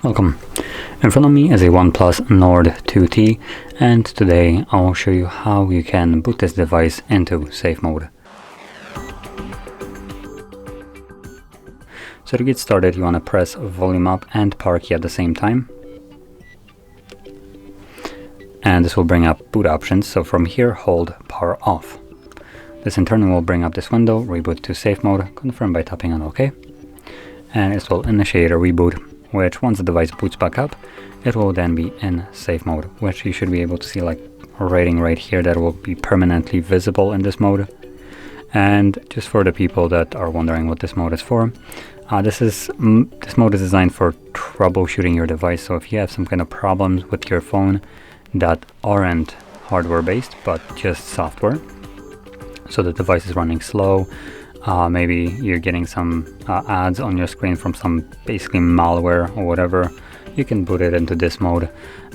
Welcome. In front of me is a OnePlus Nord 2T, and today I'll show you how you can boot this device into safe mode. So to get started, you want to press volume up and power key at the same time. And this will bring up boot options, so from here hold power off. This in turn will bring up this window, reboot to safe mode, confirm by tapping on OK. And it will initiate a reboot, which once the device boots back up, it will then be in safe mode, which you should be able to see like a rating right here that will be permanently visible in this mode. And just for the people that are wondering what this mode is for, this mode is designed for troubleshooting your device. So if you have some kind of problems with your phone that aren't hardware based but just software, so the device is running slow, maybe you're getting some ads on your screen from some basically malware or whatever, you can boot it into this mode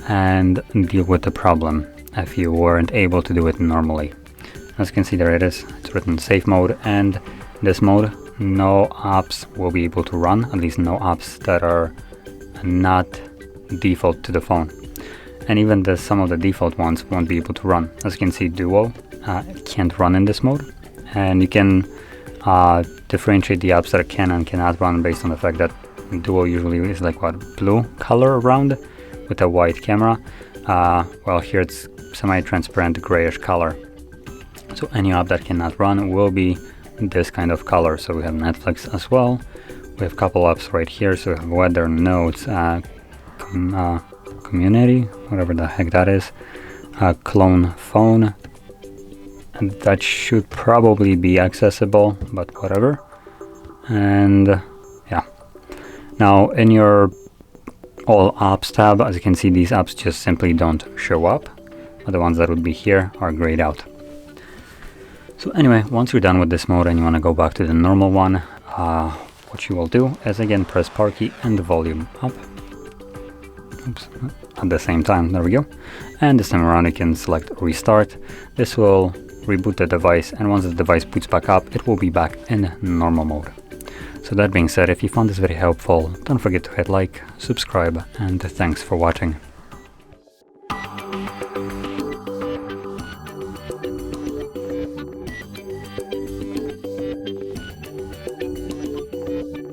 and deal with the problem if you weren't able to do it normally. As you can see, there it is, it's written safe mode, and this mode no apps will be able to run, at least no apps that are not default to the phone, and even some of the default ones won't be able to run. As you can see, Duo can't run in this mode, and you can differentiate the apps that can and cannot run based on the fact that Duo usually is like blue color around with a white camera, well here it's semi-transparent grayish color. So any app that cannot run will be this kind of color. So we have Netflix as well, we have a couple apps right here, so we have weather, notes, community, whatever the heck that is, clone phone, and that should probably be accessible, but whatever. And yeah, now in your all apps tab, as you can see, these apps just simply don't show up, but the ones that would be here are grayed out. So anyway, once you're done with this mode and you want to go back to the normal one, what you will do is again press power key and the volume up. Oops, at the same time, there we go. And this time around you can select restart. This will reboot the device, and once the device boots back up, it will be back in normal mode. So that being said, if you found this very helpful, don't forget to hit like, subscribe, and thanks for watching.